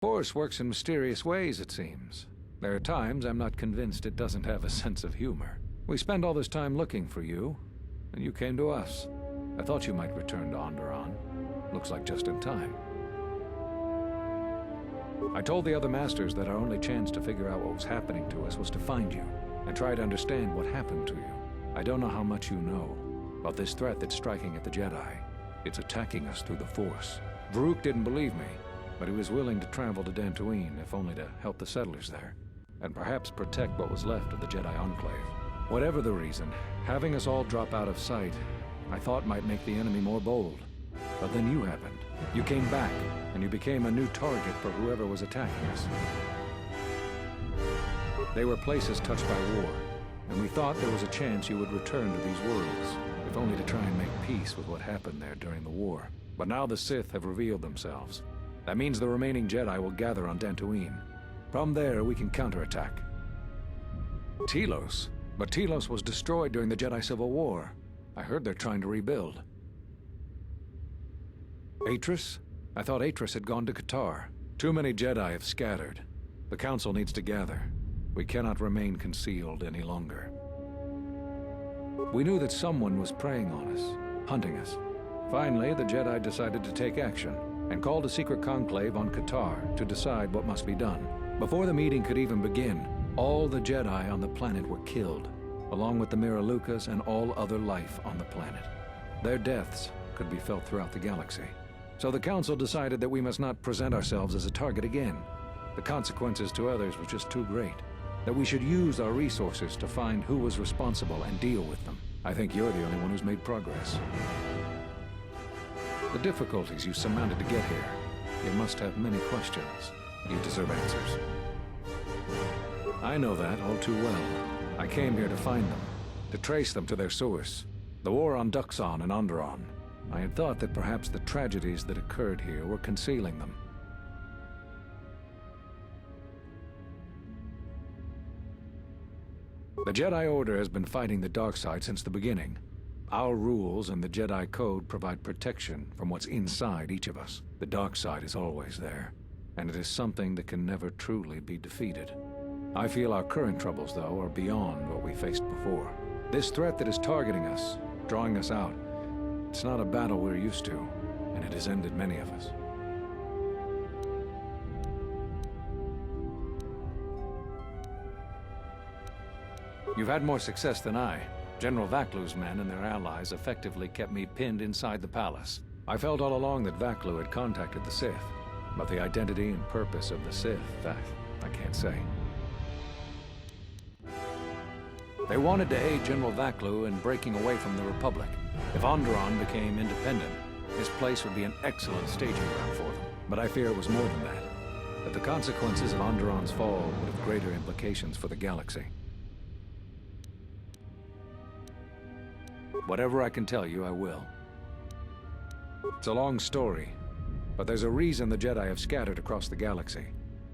Force works in mysterious ways, it seems. There are times I'm not convinced it doesn't have a sense of humor. We spent all this time looking for you, and you came to us. I thought you might return to Onderon. Looks like just in time. I told the other masters that our only chance to figure out what was happening to us was to find you, and try to understand what happened to you. I don't know how much you know about this threat that's striking at the Jedi. It's attacking us through the Force. Varuk didn't believe me, but he was willing to travel to Dantooine, if only to help the settlers there, and perhaps protect what was left of the Jedi Enclave. Whatever the reason, having us all drop out of sight, I thought might make the enemy more bold. But then you happened. You came back, and you became a new target for whoever was attacking us. They were places touched by war, and we thought there was a chance you would return to these worlds, if only to try and make peace with what happened there during the war. But now the Sith have revealed themselves. That means the remaining Jedi will gather on Dantooine. From there, we can counterattack. Telos? But Telos was destroyed during the Jedi Civil War. I heard they're trying to rebuild. Atris? I thought Atris had gone to Qatar. Too many Jedi have scattered. The Council needs to gather. We cannot remain concealed any longer. We knew that someone was preying on us, hunting us. Finally, the Jedi decided to take action, and called a secret conclave on Qatar to decide what must be done. Before the meeting could even begin, all the Jedi on the planet were killed, along with the Miralukas and all other life on the planet. Their deaths could be felt throughout the galaxy. So the Council decided that we must not present ourselves as a target again. The consequences to others were just too great. That we should use our resources to find who was responsible and deal with them. I think you're the only one who's made progress. The difficulties you surmounted to get here, you must have many questions. You deserve answers. I know that all too well. I came here to find them, to trace them to their source. The war on Duxon and Onderon. I had thought that perhaps the tragedies that occurred here were concealing them. The Jedi Order has been fighting the dark side since the beginning. Our rules and the Jedi Code provide protection from what's inside each of us. The dark side is always there, and it is something that can never truly be defeated. I feel our current troubles, though, are beyond what we faced before. This threat that is targeting us, drawing us out, it's not a battle we're used to, and it has ended many of us. You've had more success than I. General Vaklu's men and their allies effectively kept me pinned inside the palace. I felt all along that Vaklu had contacted the Sith, but the identity and purpose of the Sith, I can't say. They wanted to aid General Vaklu in breaking away from the Republic. If Onderon became independent, this place would be an excellent staging ground for them. But I fear it was more than that the consequences of Onderon's fall would have greater implications for the galaxy. Whatever I can tell you, I will. It's a long story, but there's a reason the Jedi have scattered across the galaxy.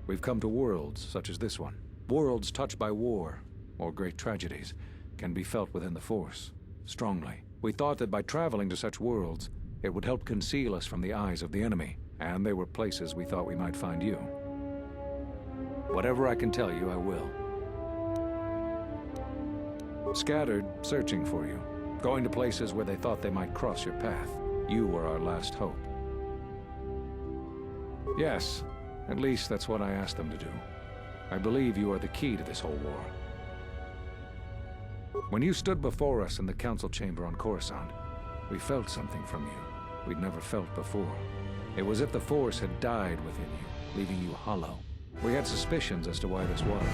We've come to worlds such as this one. Worlds touched by war, or great tragedies, can be felt within the Force, strongly. We thought that by traveling to such worlds, it would help conceal us from the eyes of the enemy, and they were places we thought we might find you. Whatever I can tell you, I will. Scattered, searching for you. Going to places where they thought they might cross your path. You were our last hope. Yes, at least that's what I asked them to do. I believe you are the key to this whole war. When you stood before us in the council chamber on Coruscant, we felt something from you we'd never felt before. It was as if the Force had died within you, leaving you hollow. We had suspicions as to why this was,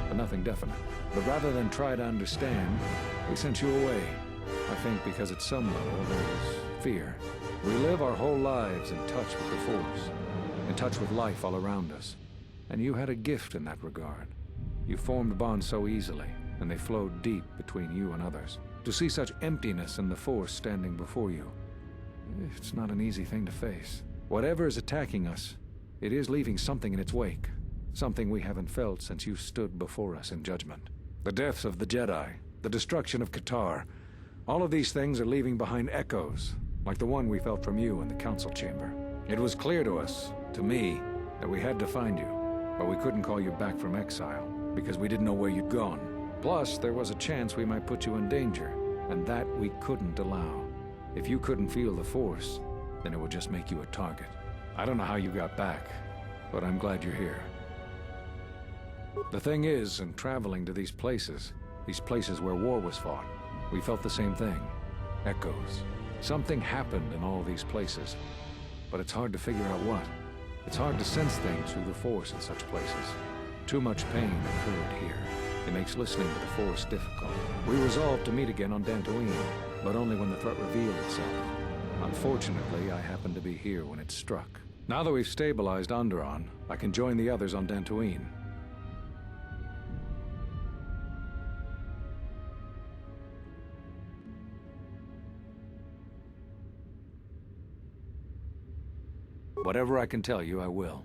but nothing definite. But rather than try to understand, we sent you away. I think because at some level there was fear. We live our whole lives in touch with the Force, in touch with life all around us. And you had a gift in that regard. You formed bonds so easily, and they flowed deep between you and others. To see such emptiness in the Force standing before you, it's not an easy thing to face. Whatever is attacking us, it is leaving something in its wake. Something we haven't felt since you stood before us in judgment. The deaths of the Jedi, the destruction of Qatar, all of these things are leaving behind echoes, like the one we felt from you in the council chamber. It was clear to us, to me, that we had to find you, but we couldn't call you back from exile, because we didn't know where you'd gone. Plus, there was a chance we might put you in danger, and that we couldn't allow. If you couldn't feel the Force, then it would just make you a target. I don't know how you got back, but I'm glad you're here. The thing is, in traveling to these places where war was fought, we felt the same thing. Echoes. Something happened in all these places, but it's hard to figure out what. It's hard to sense things through the Force in such places. Too much pain occurred here. It makes listening to the Force difficult. We resolved to meet again on Dantooine, but only when the threat revealed itself. Unfortunately, I happened to be here when it struck. Now that we've stabilized Onderon, I can join the others on Dantooine. Whatever I can tell you, I will.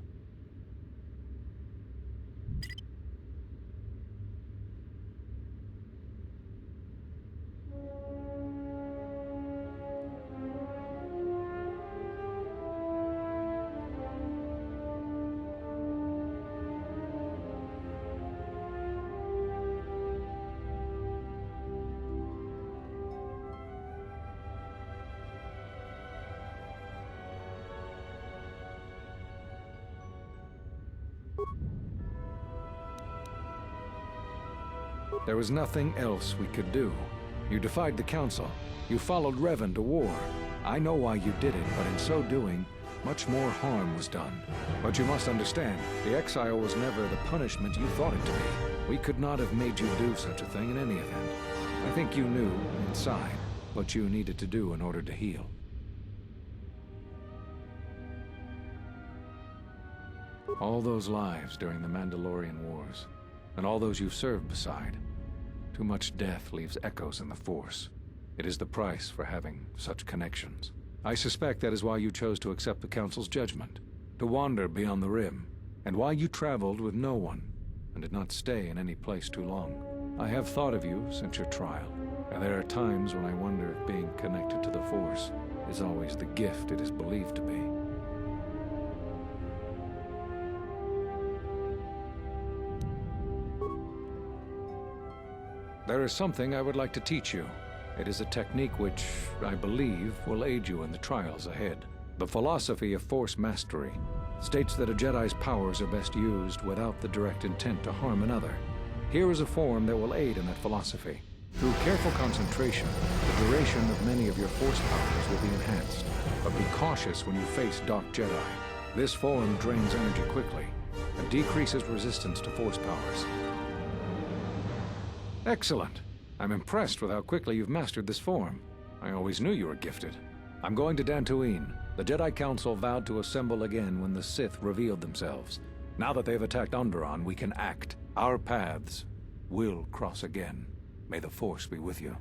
There was nothing else we could do. You defied the Council. You followed Revan to war. I know why you did it, but in so doing, much more harm was done. But you must understand, the exile was never the punishment you thought it to be. We could not have made you do such a thing in any event. I think you knew, inside, what you needed to do in order to heal. All those lives during the Mandalorian Wars, and all those you've served beside. Too much death leaves echoes in the Force. It is the price for having such connections. I suspect that is why you chose to accept the Council's judgment, to wander beyond the Rim, and why you traveled with no one, and did not stay in any place too long. I have thought of you since your trial, and there are times when I wonder if being connected to the Force is always the gift it is believed to be. There is something I would like to teach you. It is a technique which, I believe, will aid you in the trials ahead. The philosophy of Force mastery states that a Jedi's powers are best used without the direct intent to harm another. Here is a form that will aid in that philosophy. Through careful concentration, the duration of many of your Force powers will be enhanced. But be cautious when you face Dark Jedi. This form drains energy quickly and decreases resistance to Force powers. Excellent. I'm impressed with how quickly you've mastered this form. I always knew you were gifted. I'm going to Dantooine. The Jedi Council vowed to assemble again when the Sith revealed themselves. Now that they've attacked Onderon, we can act. Our paths will cross again. May the Force be with you.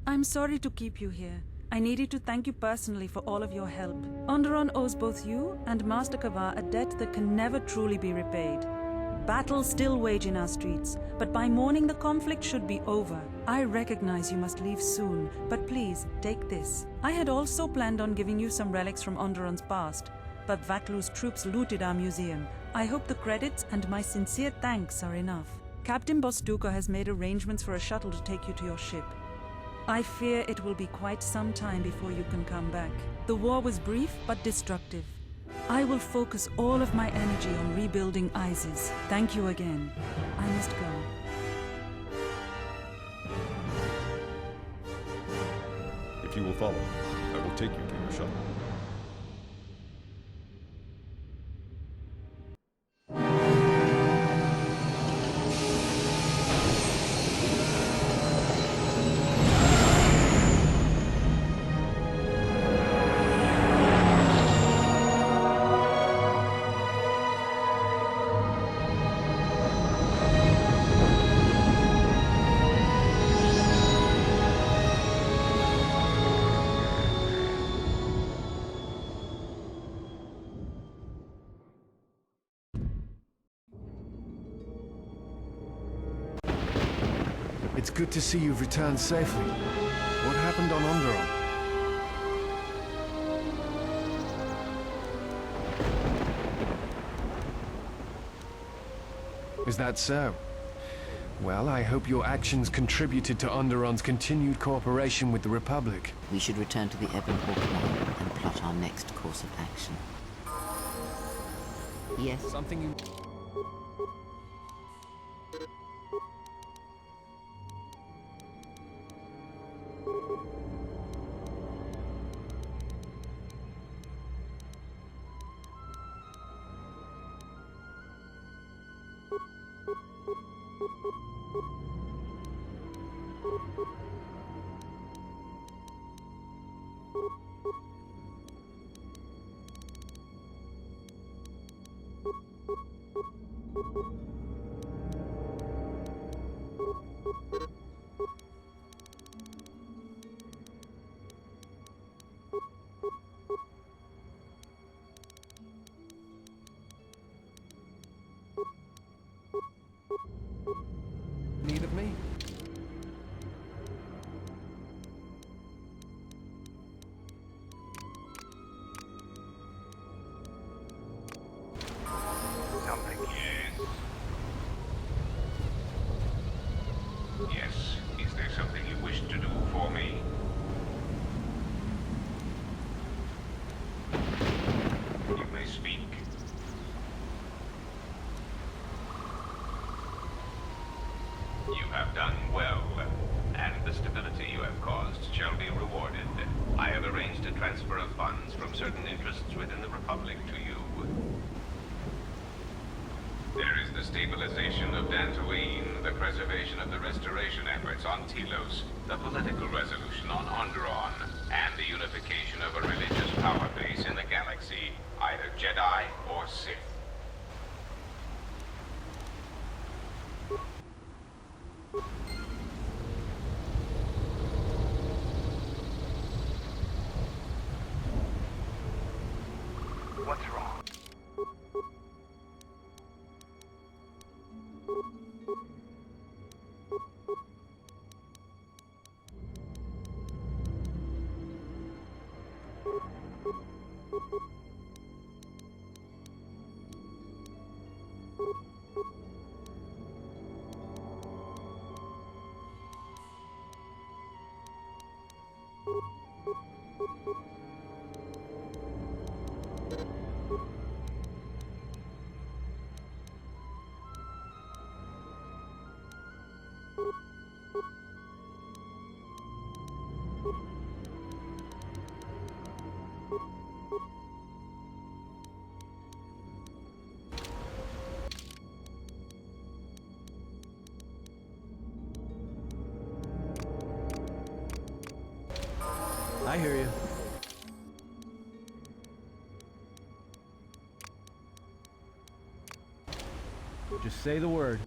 I'm sorry to keep you here. I needed to thank you personally for all of your help. Onderon owes both you and Master Kavar a debt that can never truly be repaid. Battles still wage in our streets, but by morning the conflict should be over. I recognize you must leave soon, but please, take this. I had also planned on giving you some relics from Onderon's past, but Vaklu's troops looted our museum. I hope the credits and my sincere thanks are enough. Captain Bostuka has made arrangements for a shuttle to take you to your ship. I fear it will be quite some time before you can come back. The war was brief but destructive. I will focus all of my energy on rebuilding Isis. Thank you again. I must go. If you will follow, I will take you to your shuttle. It's good to see you've returned safely. What happened on Onderon? Is that so? Well, I hope your actions contributed to Onderon's continued cooperation with the Republic. We should return to the Ebon Hawk now and plot our next course of action. Yes? Something you... need of me? Something. Yes. Is there something you wish to do for me? You may speak. You have done well, and the stability you have caused shall be rewarded. I have arranged a transfer of funds from certain interests within the Republic to you. There is the stabilization of Dantooine, the preservation of the restoration efforts on Telos, the political resolution on Onderon, and the unification of a religious power base in the galaxy, either Jedi or Sith. What's wrong? I hear you. Just say the word.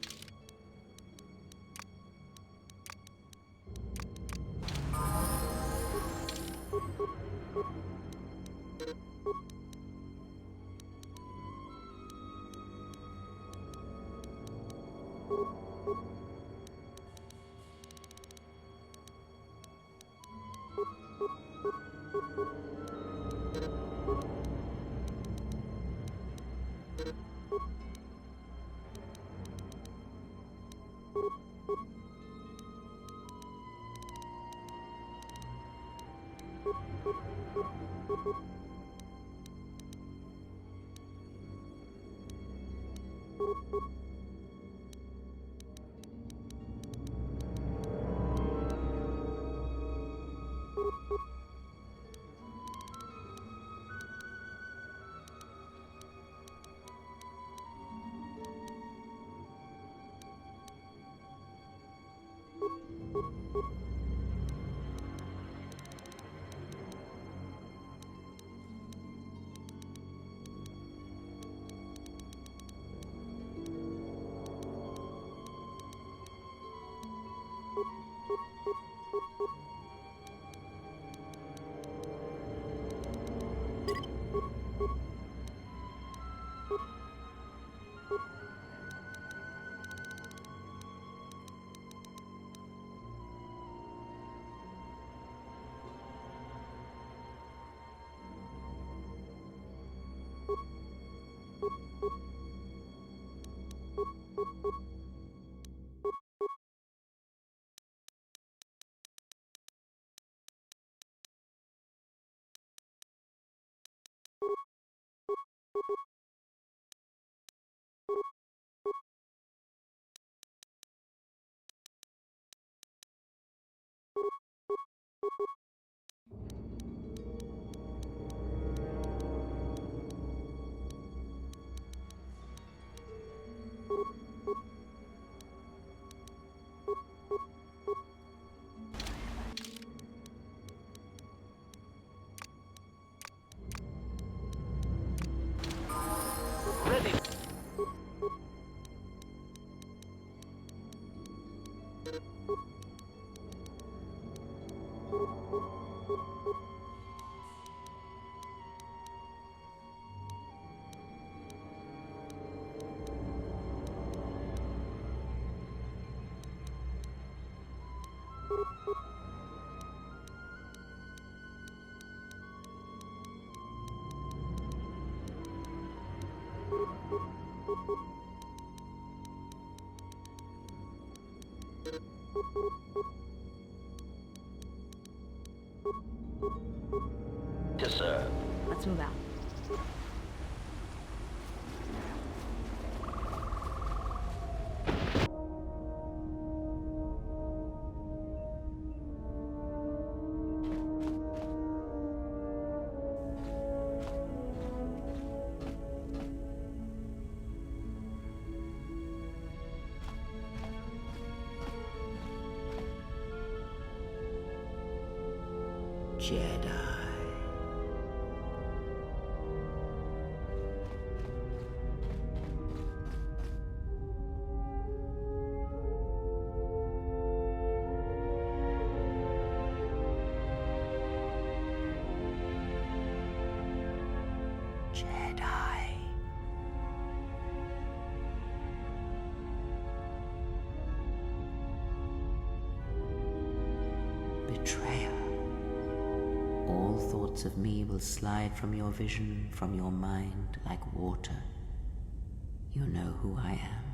To serve. Let's move out. Jedi. Jedi. Betrayer. All thoughts of me will slide from your vision, from your mind, like water. You know who I am,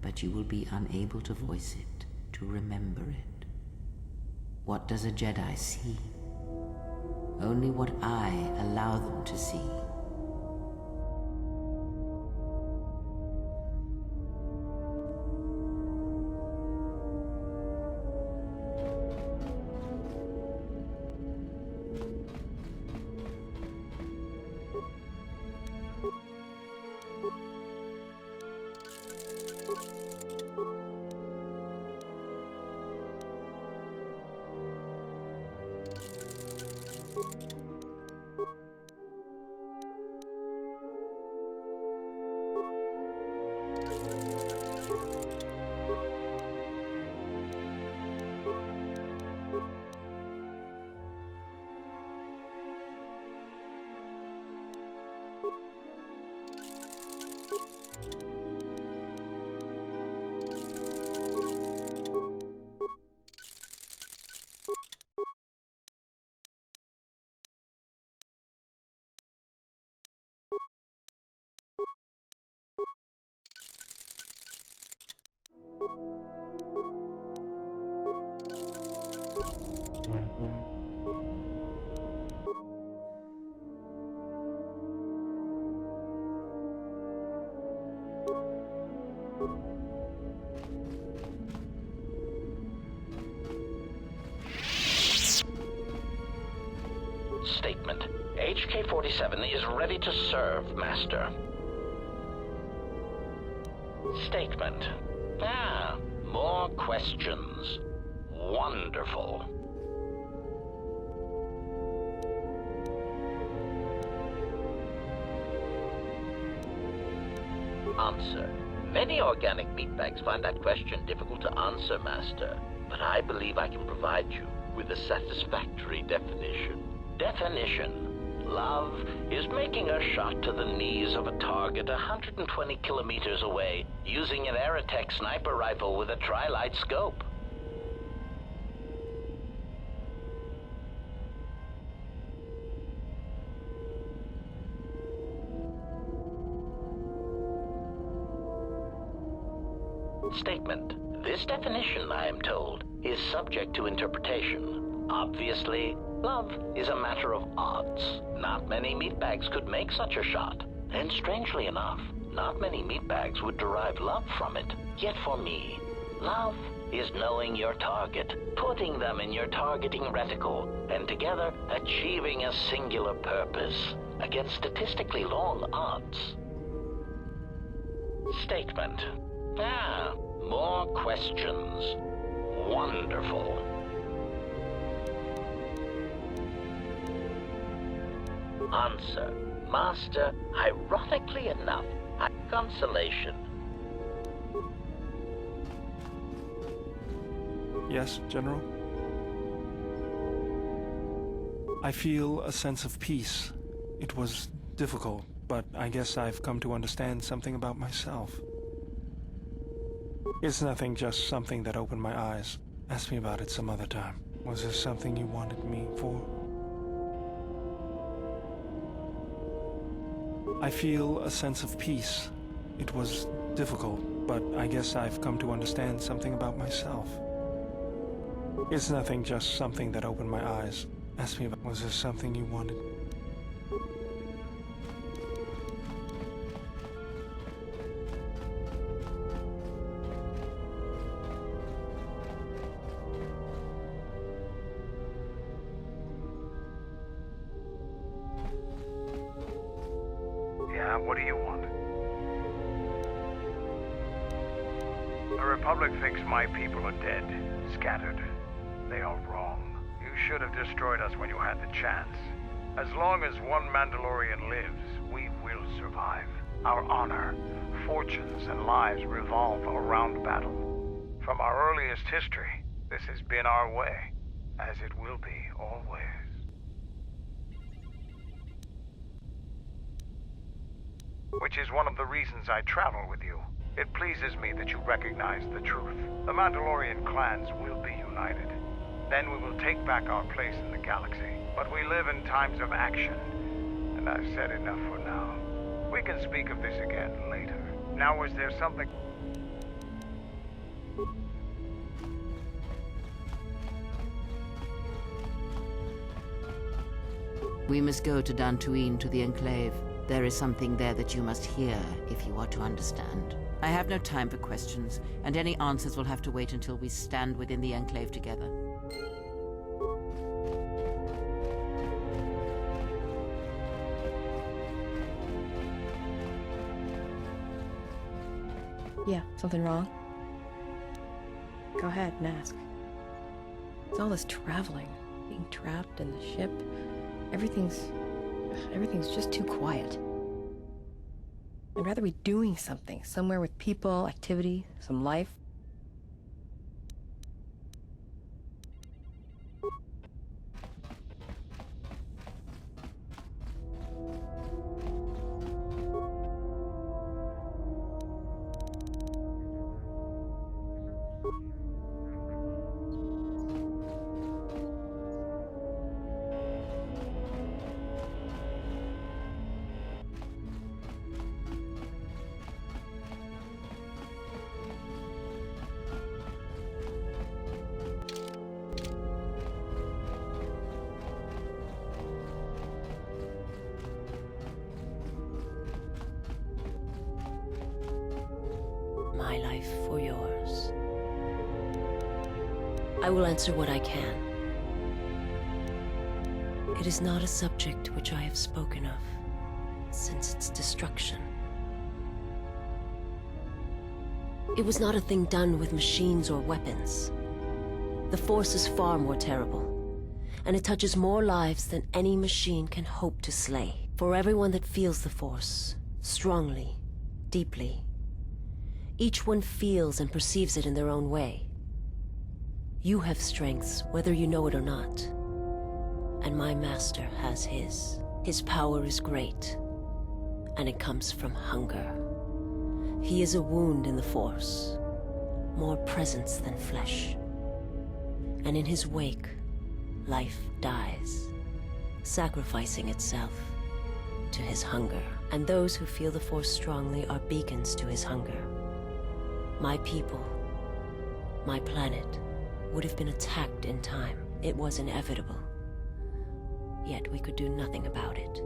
but you will be unable to voice it, to remember it. What does a Jedi see? Only what I allow them to see. Statement. HK-47 is ready to serve, Master. Statement. More questions. Wonderful. Answer. Many organic meatbags find that question difficult to answer, Master, but I believe I can provide you with a satisfactory definition. Definition. Love is making a shot to the knees of a target 120 kilometers away using an Aerotech sniper rifle with a tri-light scope. Statement. This definition, I am told, is subject to interpretation. Obviously, love is a matter of odds. Not many meatbags could make such a shot. And strangely enough, not many meatbags would derive love from it. Yet for me, love is knowing your target, putting them in your targeting reticle, and together achieving a singular purpose against statistically long odds. Statement. More questions. Wonderful. Answer. Master, ironically enough, consolation. Yes, General? I feel a sense of peace. It was difficult, but I guess I've come to understand something about myself. It's nothing, just something that opened my eyes. Ask me about it some other time. Was there something you wanted me for? I feel a sense of peace. It was difficult, but I guess I've come to understand something about myself. It's nothing, just something that opened my eyes. Ask me about, was there something you wanted? Yeah, what do you want? The Republic thinks my people are dead, scattered. They are wrong. You should have destroyed us when you had the chance. As long as one Mandalorian lives, we will survive. Our honor, fortunes, and lives revolve around battle. From our earliest history, this has been our way, as it will be always. Which is one of the reasons I travel with you. It pleases me that you recognize the truth. The Mandalorian clans will be united. Then we will take back our place in the galaxy. But we live in times of action, and I've said enough for now. We can speak of this again later. Now, is there something... We must go to Dantooine, to the Enclave. There is something there that you must hear if you are to understand. I have no time for questions, and any answers will have to wait until we stand within the Enclave together. Yeah, something wrong? Go ahead and ask. It's all this traveling, being trapped in the ship. Everything's just too quiet. I'd rather be doing something, somewhere with people, activity, some life. My life for yours. I will answer what I can. It is not a subject which I have spoken of since its destruction. It was not a thing done with machines or weapons. The Force is far more terrible, and it touches more lives than any machine can hope to slay. For everyone that feels the Force, strongly, deeply, each one feels and perceives it in their own way. You have strengths, whether you know it or not. And my master has his. His power is great, and it comes from hunger. He is a wound in the Force, more presence than flesh. And in his wake, life dies, sacrificing itself to his hunger. And those who feel the Force strongly are beacons to his hunger. My people, my planet, would have been attacked in time. It was inevitable. Yet we could do nothing about it.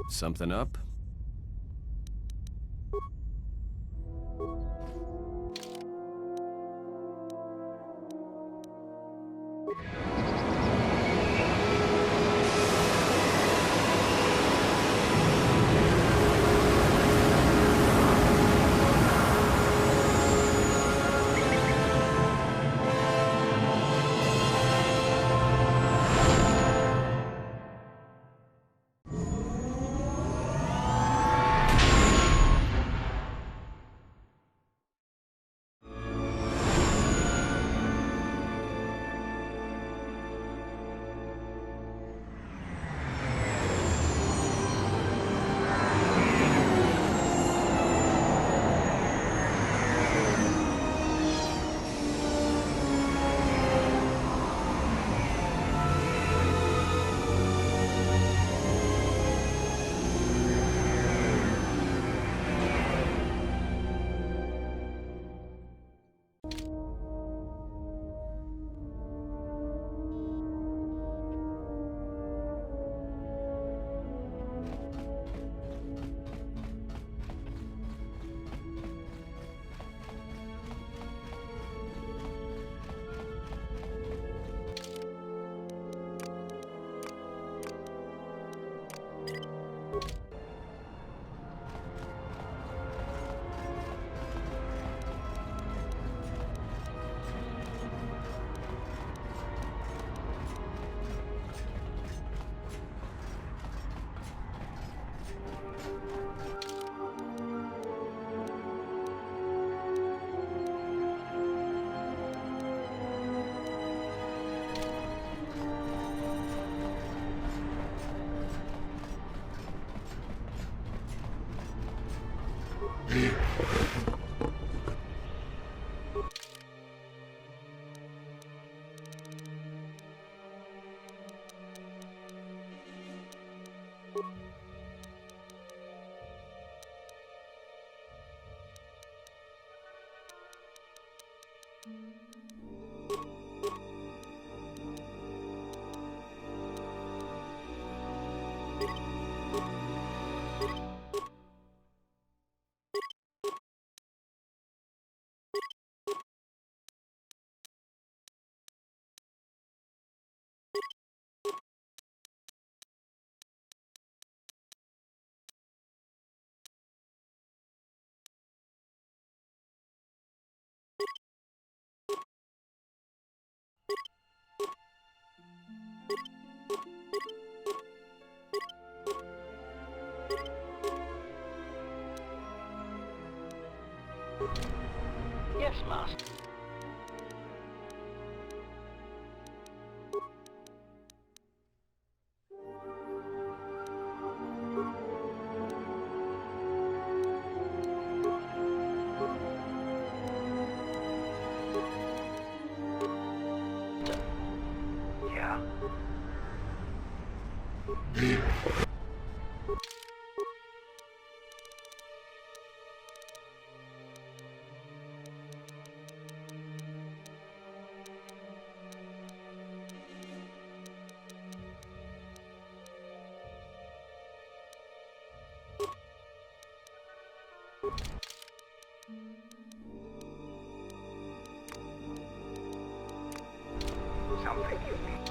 Something up? Yes, Master. Yeah? Something you need.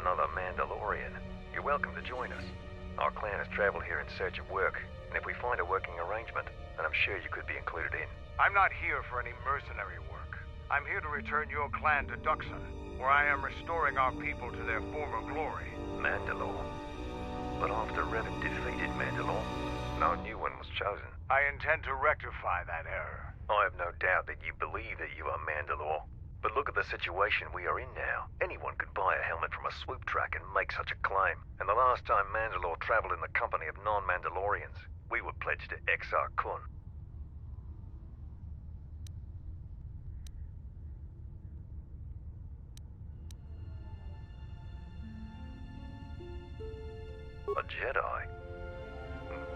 Another Mandalorian. You're welcome to join us. Our clan has traveled here in search of work, and if we find a working arrangement, then I'm sure you could be included in. I'm not here for any mercenary work. I'm here to return your clan to Duxon, where I am restoring our people to their former glory. Mandalore? But after Revan defeated Mandalore, no new one was chosen. I intend to rectify that error. I have no doubt that you believe that you are Mandalore. But look at the situation we are in now. Anyone could buy a helmet from a swoop track and make such a claim. And the last time Mandalore traveled in the company of non-Mandalorians, we were pledged to Exar Kun. A Jedi?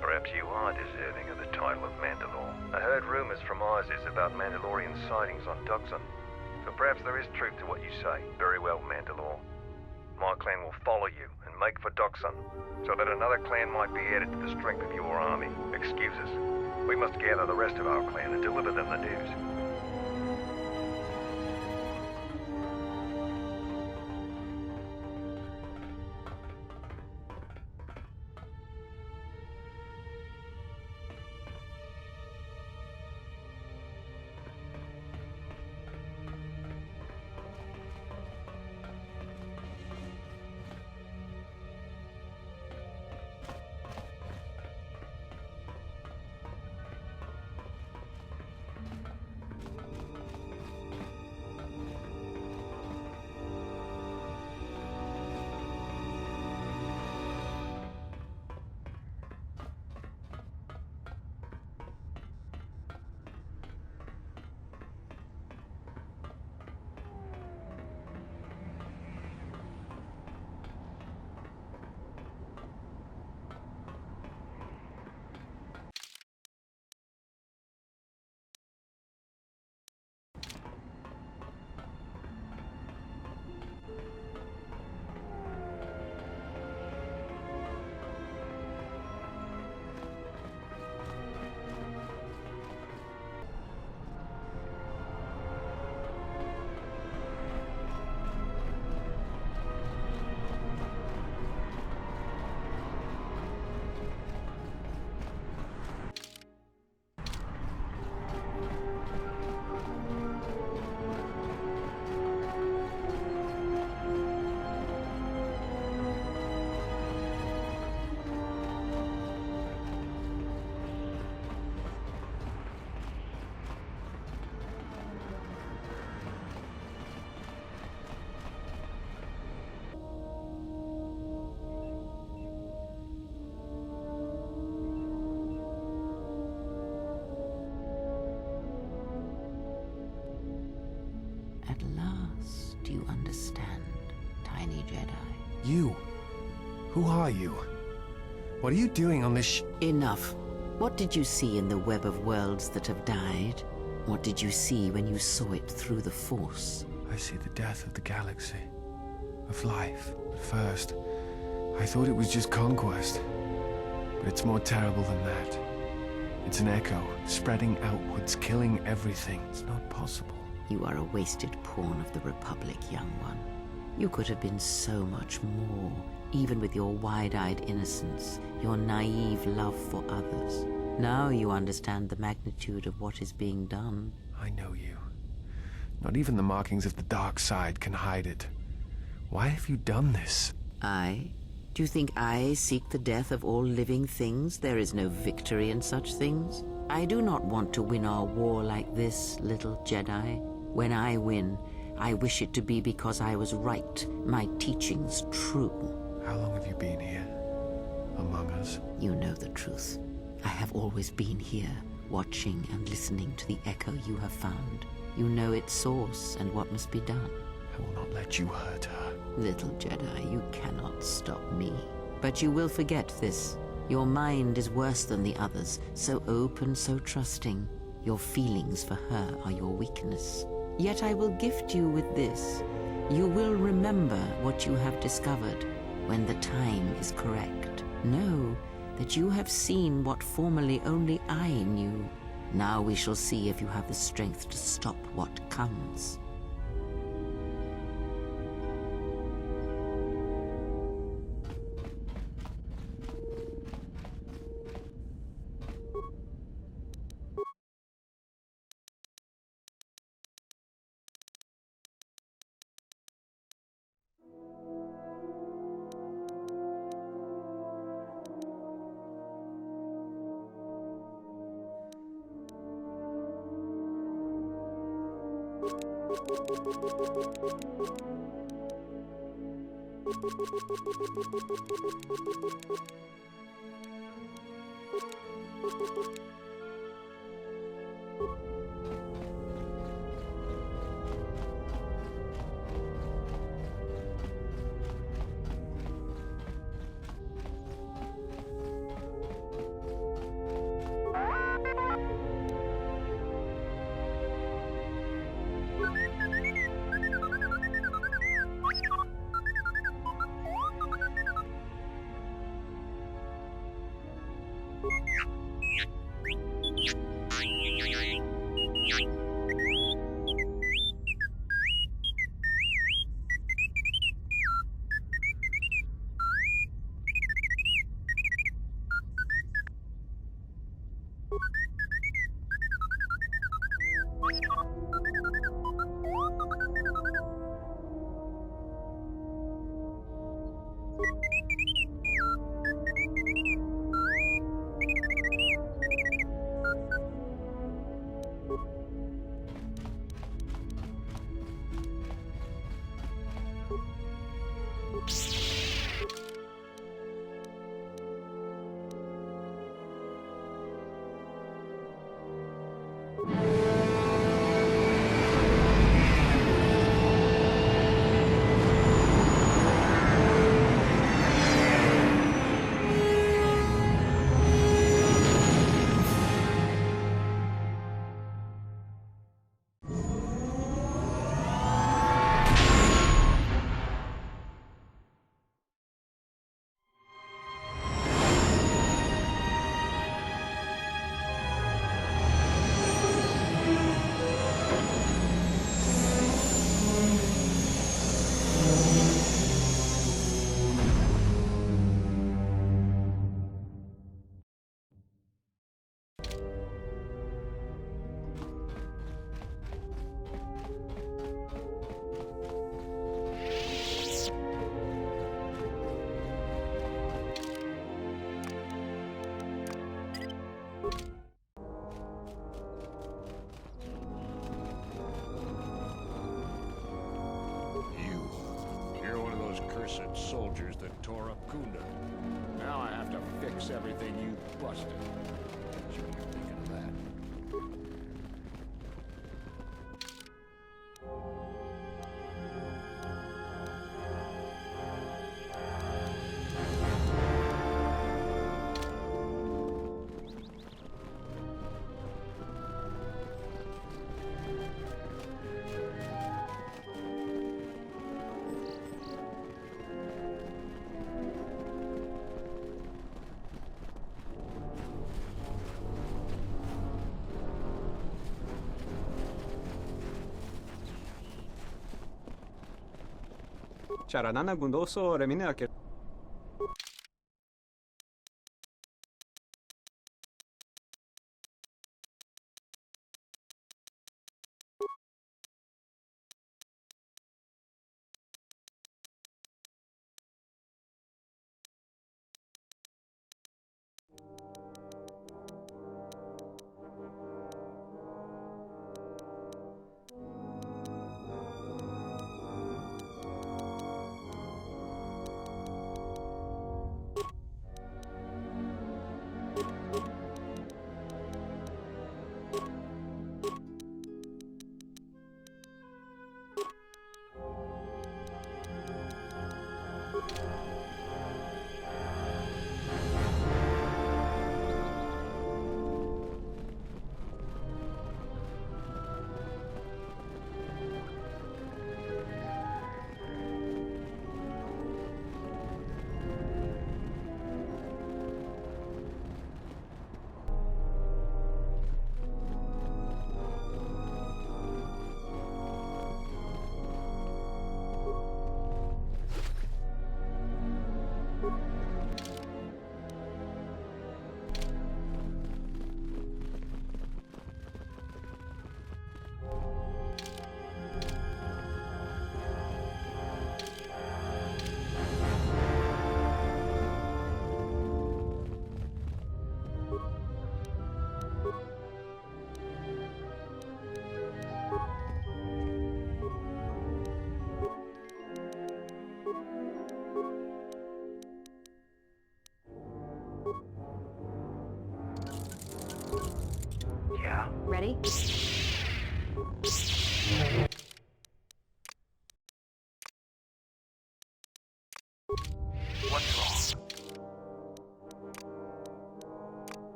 Perhaps you are deserving of the title of Mandalore. I heard rumors from Isis about Mandalorian sightings on Duxon. So perhaps there is truth to what you say. Very well, Mandalore. My clan will follow you and make for Duxon, so that another clan might be added to the strength of your army. Excuse us. We must gather the rest of our clan and deliver them the news. At last, you understand, tiny Jedi. You? Who are you? What are you doing on this Enough. What did you see in the web of worlds that have died? What did you see when you saw it through the Force? I see the death of the galaxy. Of life. At first, I thought it was just conquest. But it's more terrible than that. It's an echo, spreading outwards, killing everything. It's not possible. You are a wasted pawn of the Republic, young one. You could have been so much more, even with your wide-eyed innocence, your naive love for others. Now you understand the magnitude of what is being done. I know you. Not even the markings of the dark side can hide it. Why have you done this? I? Do you think I seek the death of all living things? There is no victory in such things. I do not want to win our war like this, little Jedi. When I win, I wish it to be because I was right, my teachings true. How long have you been here? Among us? You know the truth. I have always been here, watching and listening to the echo you have found. You know its source and what must be done. I will not let you hurt her. Little Jedi, you cannot stop me. But you will forget this. Your mind is worse than the others, so open, so trusting. Your feelings for her are your weakness. Yet I will gift you with this. You will remember what you have discovered. when the time is correct. Know that you have seen what formerly only I knew. Now we shall see if you have the strength to stop what comes. Soldiers that tore up Kunda. Now I have to fix everything you busted. Sure you're thinking of that. Charanana gundoso remine ake.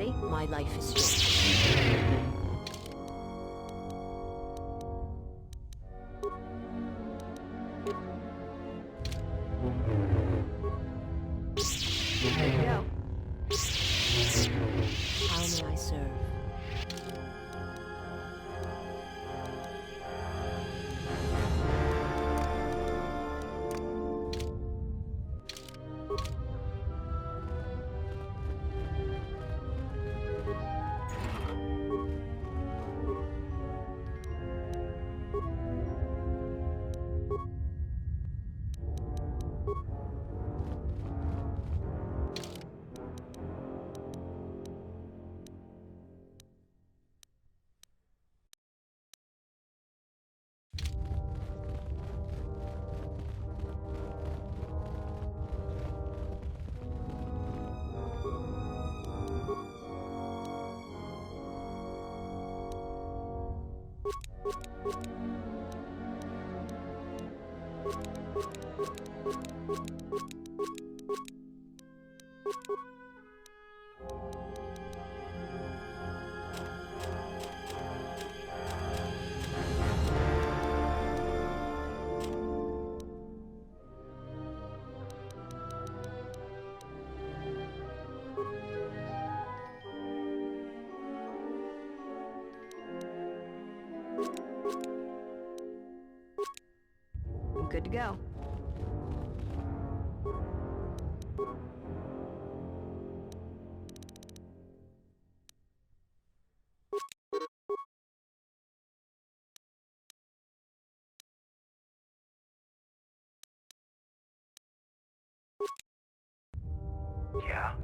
ready, my life is yours. There you go. How may I serve? Good to go. Yeah?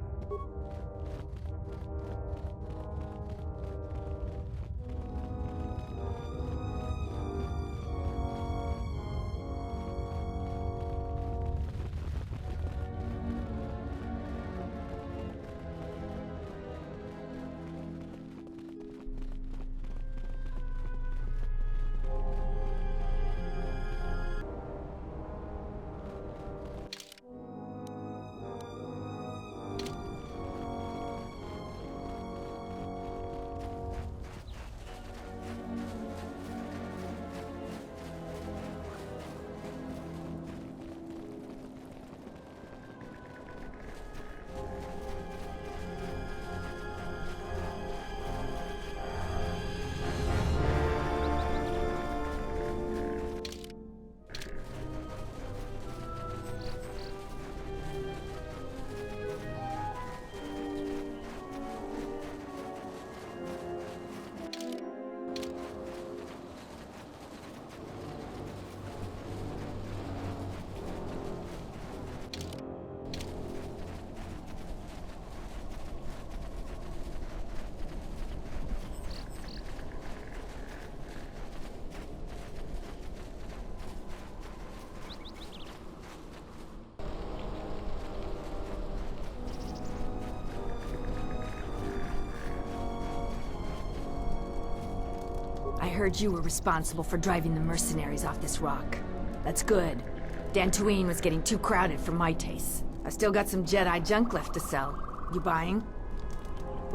I heard you were responsible for driving the mercenaries off this rock. That's good. Dantooine was getting too crowded for my taste. I've still got some Jedi junk left to sell. You buying?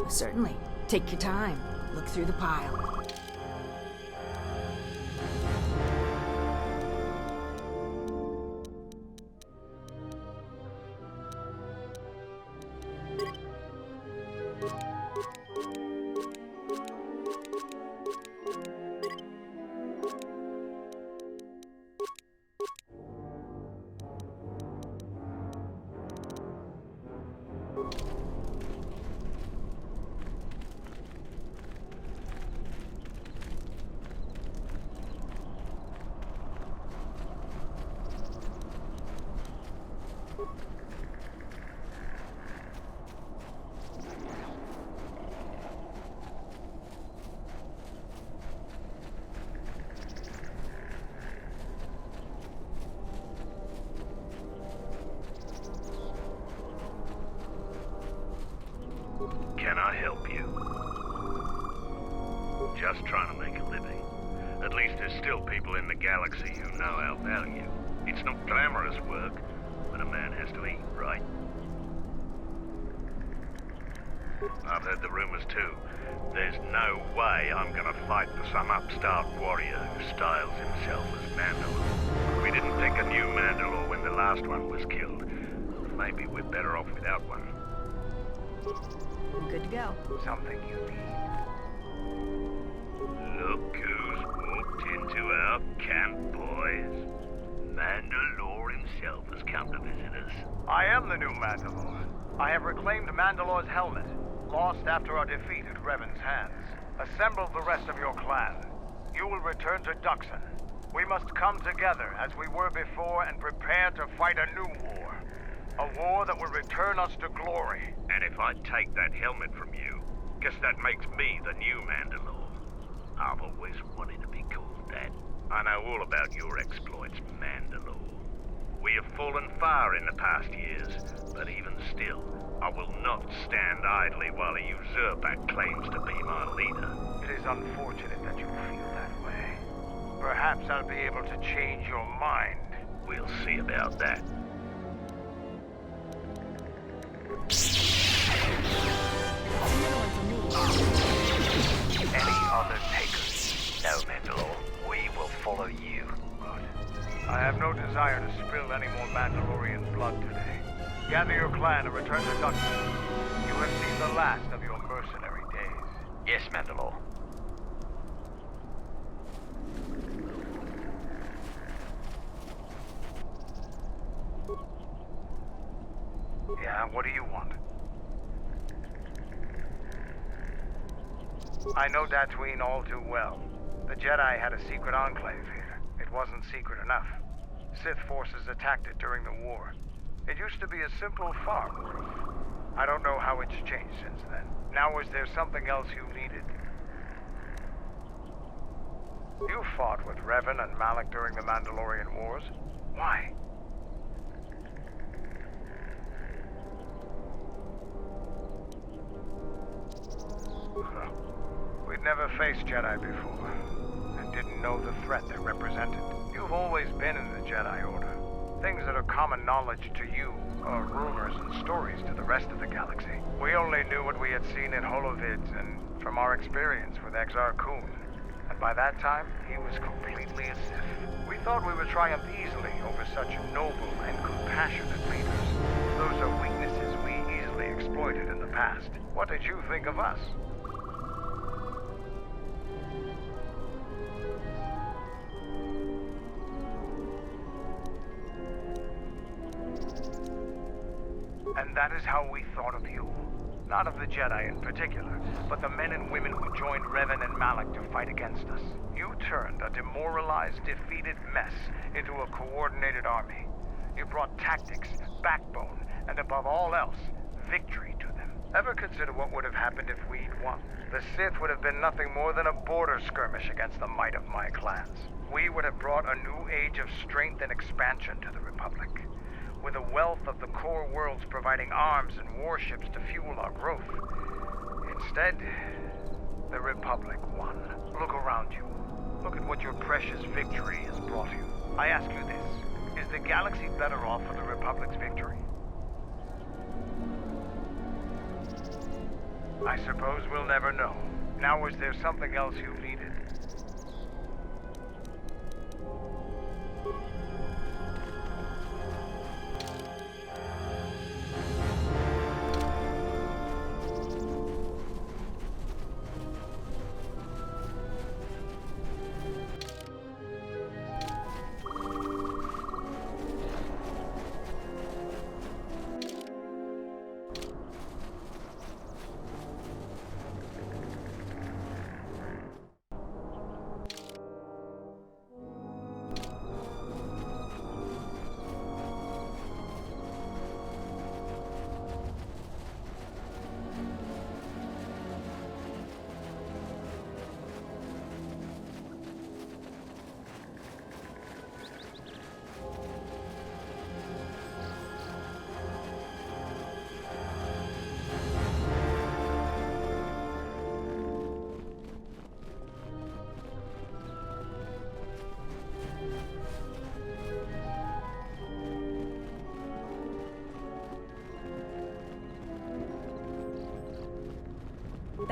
Certainly. Take your time. Look through the pile. Can I help you? Just trying to make a living. At least there's still people in the galaxy who know our value. It's not glamorous work, but a man has to eat, right? I've heard the rumors too. There's no way I'm gonna fight for some upstart warrior who styles himself as Mandalore. We didn't think a new Mandalore when the last one was killed. Maybe we're better off without one. I'm good to go. Something you need. Look who's walked into our camp, boys. Mandalore himself has come to visit us. I am the new Mandalore. I have reclaimed Mandalore's helmet, lost after our defeat at Revan's hands. Assemble the rest of your clan. You will return to Duxon. We must come together as we were before and prepare to fight a new war. A war that will return us to glory. And if I take that helmet from you, guess that makes me the new Mandalore. I've always wanted to be called that. I know all about your exploits, Mandalore. We have fallen far in the past years, but even still, I will not stand idly while a usurper claims to be my leader. It is unfortunate that you feel that way. Perhaps I'll be able to change your mind. We'll see about that. Any other takers? No, Mandalore. We will follow you. Good. I have no desire to spill any more Mandalorian blood today. Gather your clan and return to Duxon. You have seen the last of your mercenary days. Yes, Mandalore. Yeah, what do you want? I know Tatooine all too well. The Jedi had a secret enclave here. It wasn't secret enough. Sith forces attacked it during the war. It used to be a simple farm roof. I don't know how it's changed since then. Now is there something else you needed? You fought with Revan and Malak during the Mandalorian Wars. Why? We'd never faced Jedi before, and didn't know the threat they represented. You've always been in the Jedi Order. Things that are common knowledge to you are rumors and stories to the rest of the galaxy. We only knew what we had seen in holovids and from our experience with Exar Kun. And by that time, he was completely a Sith. We thought we would triumph easily over such noble and compassionate leaders. Those are weaknesses we easily exploited in the past. What did you think of us? And that is how we thought of you. Not of the Jedi in particular, but the men and women who joined Revan and Malak to fight against us. You turned a demoralized, defeated mess into a coordinated army. You brought tactics, backbone, and above all else, victory to them. Ever consider what would have happened if we'd won? The Sith would have been nothing more than a border skirmish against the might of my clans. We would have brought a new age of strength and expansion to the Republic. With the wealth of the core worlds providing arms and warships to fuel our growth. Instead, the Republic won. Look around you. Look at what your precious victory has brought you. I ask you this, is the galaxy better off for the Republic's victory? I suppose we'll never know. Now, is there something else you needed?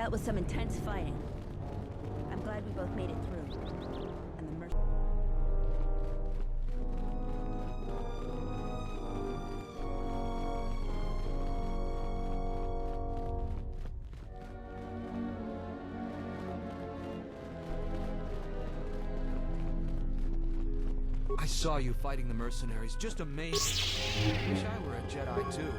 That was some intense fighting. I'm glad we both made it through. And the merc- I saw you fighting the mercenaries. Just amazing. Wish I were a Jedi too.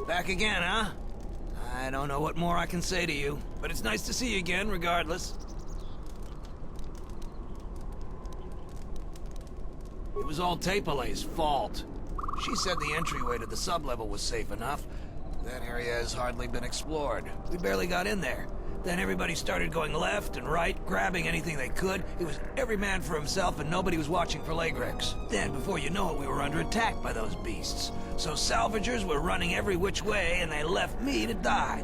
Back again, huh? I don't know what more I can say to you, but it's nice to see you again, regardless. It was all Tapalay's fault. She said the entryway to the sublevel was safe enough. That area has hardly been explored. We barely got in there. Then everybody started going left and right, grabbing anything they could. It was every man for himself and nobody was watching for Lagrex. Then, before you know it, we were under attack by those beasts. So salvagers were running every which way and they left me to die.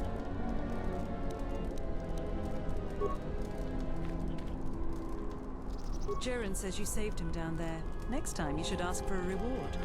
Jiren says you saved him down there. Next time you should ask for a reward.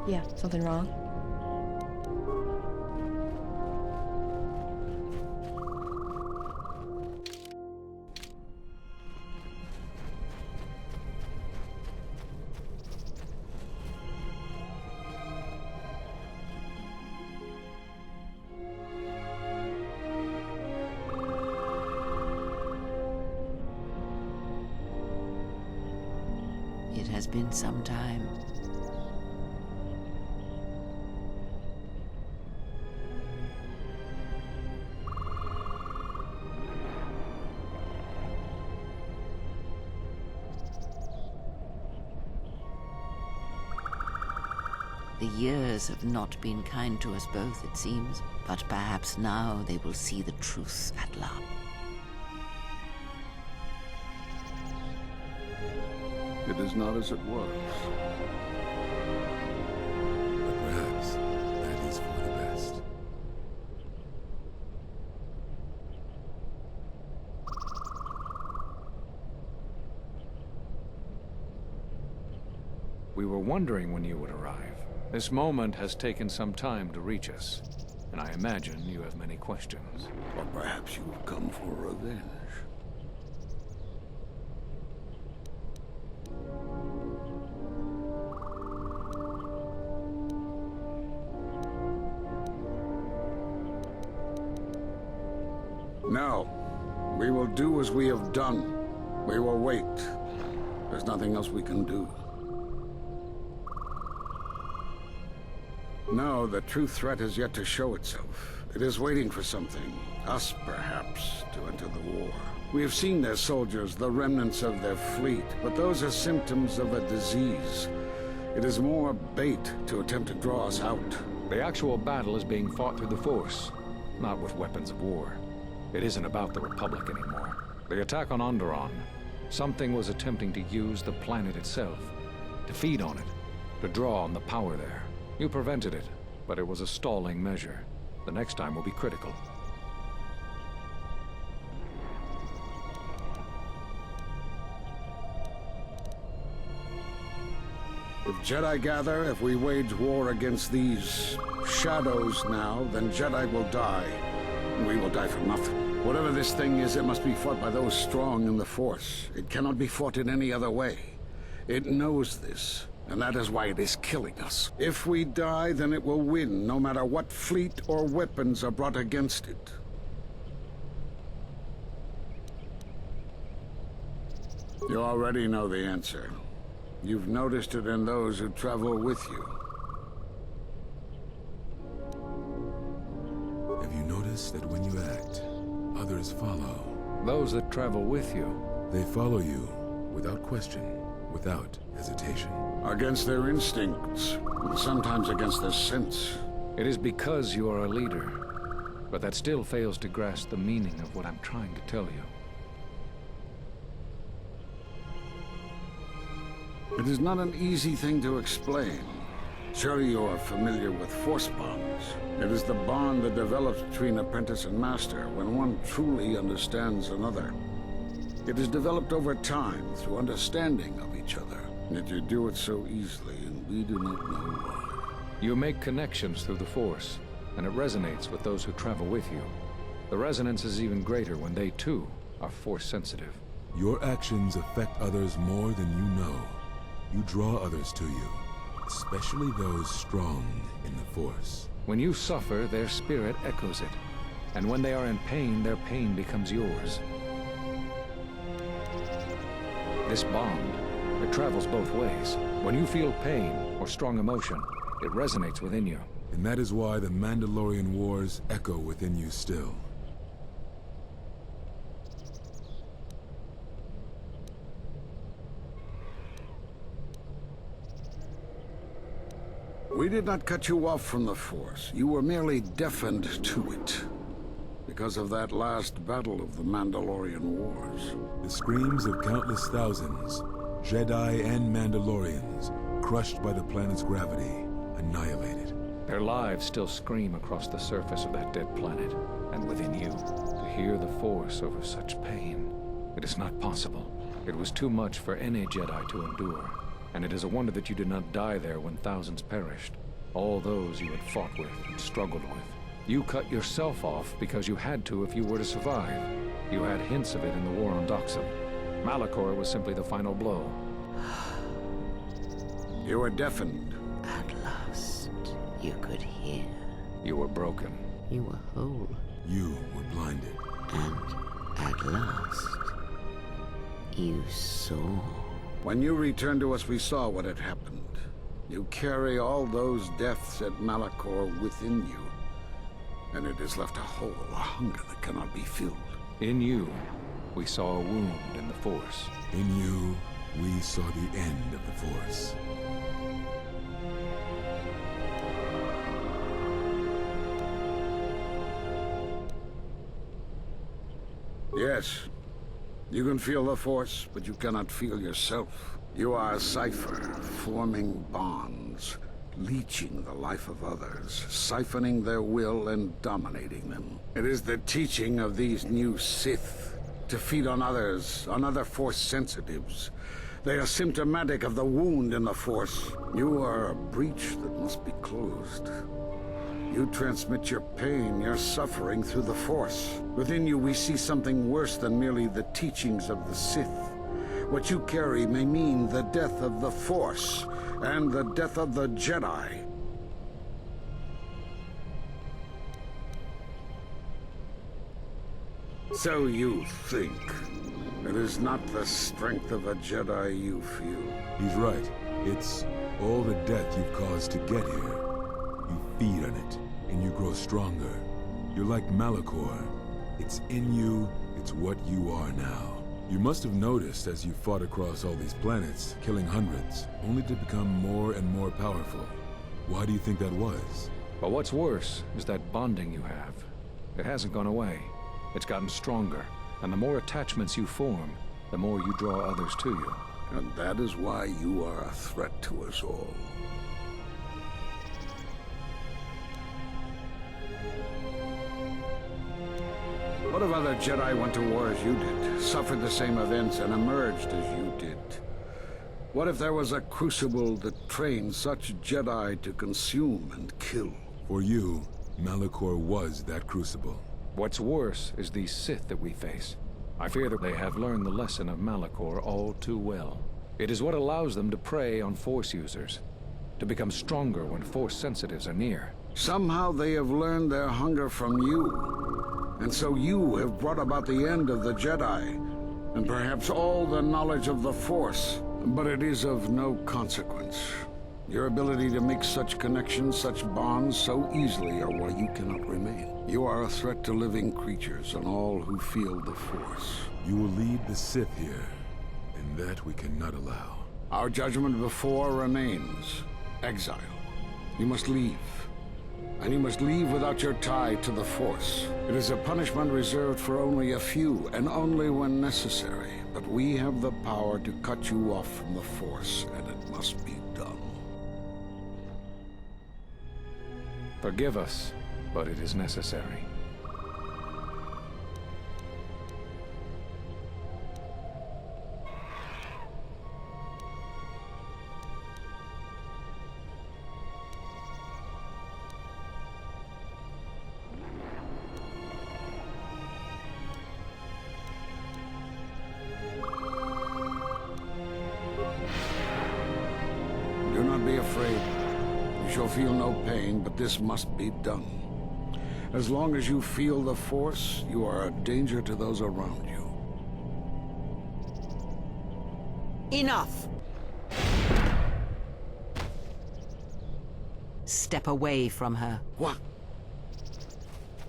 Yeah, something wrong? It has been some time. The years have not been kind to us both, it seems, but perhaps now they will see the truth at last. It is not as it was. But perhaps that is for the best. We were wondering when you would arrive. This moment has taken some time to reach us, and I imagine you have many questions. Or perhaps you have come for revenge. No. We will do as we have done. We will wait. There's nothing else we can do. No, the true threat has yet to show itself. It is waiting for something. Us, perhaps, to enter the war. We have seen their soldiers, the remnants of their fleet, but those are symptoms of a disease. It is more bait to attempt to draw us out. The actual battle is being fought through the Force, not with weapons of war. It isn't about the Republic anymore. The attack on Onderon, something was attempting to use the planet itself, to feed on it, to draw on the power there. You prevented it, but it was a stalling measure. The next time will be critical. If Jedi gather, if we wage war against these shadows now, then Jedi will die. We will die for nothing. Whatever this thing is, it must be fought by those strong in the Force. It cannot be fought in any other way. It knows this, and that is why it is killing us. If we die, then it will win, no matter what fleet or weapons are brought against it. You already know the answer. You've noticed it in those who travel with you. Have you noticed that when you act, others follow? Those that travel with you. They follow you, without question, without hesitation. Against their instincts, and sometimes against their sense. It is because you are a leader, but that still fails to grasp the meaning of what I'm trying to tell you. It is not an easy thing to explain. Surely you are familiar with Force bonds. It is the bond that develops between apprentice and master when one truly understands another. It is developed over time through understanding of each other. Yet you do it so easily, and we do not know why. You make connections through the Force, and it resonates with those who travel with you. The resonance is even greater when they, too, are Force-sensitive. Your actions affect others more than you know. You draw others to you, especially those strong in the Force. When you suffer, their spirit echoes it. And when they are in pain, their pain becomes yours. This bond, it travels both ways. When you feel pain or strong emotion, it resonates within you. And that is why the Mandalorian Wars echo within you still. We did not cut you off from the Force. You were merely deafened to it. Because of that last battle of the Mandalorian Wars. The screams of countless thousands, Jedi and Mandalorians, crushed by the planet's gravity, annihilated. Their lives still scream across the surface of that dead planet, and within you. To hear the Force over such pain, it is not possible. It was too much for any Jedi to endure. And it is a wonder that you did not die there when thousands perished. All those you had fought with and struggled with. You cut yourself off because you had to if you were to survive. You had hints of it in the war on Doxum. Malachor was simply the final blow. You were deafened. At last, you could hear. You were broken. You were whole. You were blinded. And at last, you saw. When you returned to us, we saw what had happened. You carry all those deaths at Malachor within you. And it has left a hole, a hunger that cannot be filled. In you, we saw a wound in the Force. In you, we saw the end of the Force. Yes. You can feel the Force, but you cannot feel yourself. You are a cipher, forming bonds, leeching the life of others, siphoning their will and dominating them. It is the teaching of these new Sith, to feed on others, on other Force sensitives. They are symptomatic of the wound in the Force. You are a breach that must be closed. You transmit your pain, your suffering through the Force. Within you we see something worse than merely the teachings of the Sith. What you carry may mean the death of the Force, and the death of the Jedi. So you think. It is not the strength of a Jedi you feel. He's right. It's all the death you've caused to get here. You feed on it, and you grow stronger. You're like Malachor. It's in you, it's what you are now. You must have noticed as you fought across all these planets, killing hundreds, only to become more and more powerful. Why do you think that was? But what's worse is that bonding you have. It hasn't gone away. It's gotten stronger, and the more attachments you form, the more you draw others to you. And that is why you are a threat to us all. What if other Jedi went to war as you did, suffered the same events, and emerged as you did? What if there was a crucible that trained such Jedi to consume and kill? For you, Malachor was that crucible. What's worse is these Sith that we face. I fear that they have learned the lesson of Malachor all too well. It is what allows them to prey on Force users, to become stronger when Force sensitives are near. Somehow they have learned their hunger from you. And so you have brought about the end of the Jedi, and perhaps all the knowledge of the Force. But it is of no consequence. Your ability to make such connections, such bonds so easily are why you cannot remain. You are a threat to living creatures and all who feel the Force. You will lead the Sith here, and that we cannot allow. Our judgment before remains. Exile. You must leave. And you must leave without your tie to the Force. It is a punishment reserved for only a few, and only when necessary. But we have the power to cut you off from the Force, and it must be done. Forgive us, but it is necessary. Do not be afraid. You shall feel no pain, but this must be done. As long as you feel the Force, you are a danger to those around you. Enough! Step away from her. What?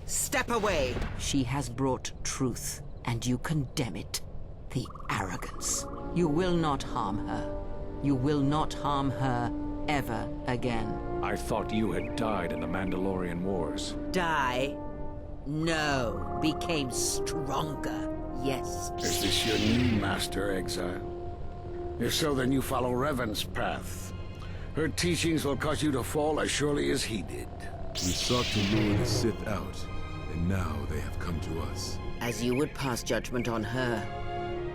Step away! She has brought truth, and you condemn it. The arrogance. You will not harm her. You will not harm her ever again. I thought you had died in the Mandalorian Wars. Die? No. Became stronger. Yes. Is this your new master, Exile? If so, then you follow Revan's path. Her teachings will cause you to fall as surely as he did. We sought to lure the Sith out, and now they have come to us. As you would pass judgment on her,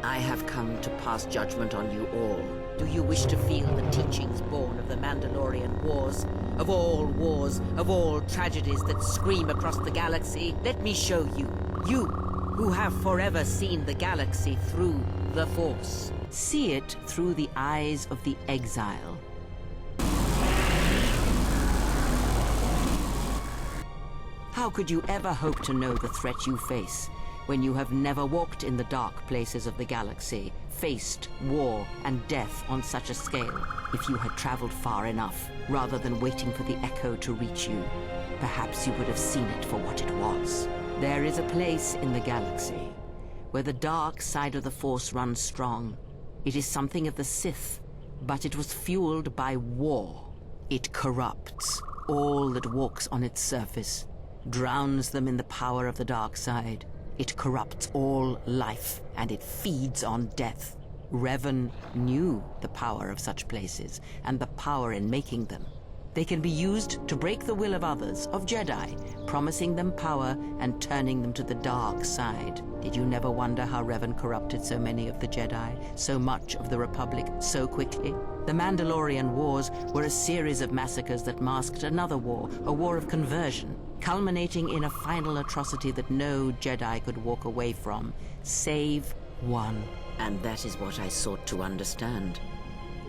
I have come to pass judgment on you all. Do you wish to feel the teachings born of the Mandalorian Wars? Of all tragedies that scream across the galaxy? Let me show you. You, who have forever seen the galaxy through the Force. See it through the eyes of the Exile. How could you ever hope to know the threat you face when you have never walked in the dark places of the galaxy, faced war and death on such a scale? If you had traveled far enough, rather than waiting for the echo to reach you, perhaps you would have seen it for what it was. There is a place in the galaxy where the dark side of the Force runs strong. It is something of the Sith, but it was fueled by war. It corrupts all that walks on its surface, drowns them in the power of the dark side. It corrupts all life, and it feeds on death. Revan knew the power of such places, and the power in making them. They can be used to break the will of others, of Jedi, promising them power and turning them to the dark side. Did you never wonder how Revan corrupted so many of the Jedi, so much of the Republic, so quickly? The Mandalorian Wars were a series of massacres that masked another war, a war of conversion, culminating in a final atrocity that no Jedi could walk away from, save one. And that is what I sought to understand.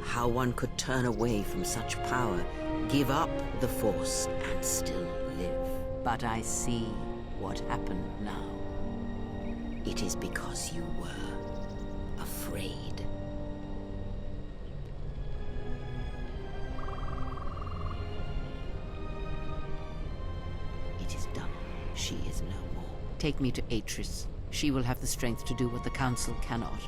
How one could turn away from such power, give up the Force, and still live. But I see what happened now. It is because you were afraid. It is done. She is no more. Take me to Atris. She will have the strength to do what the Council cannot.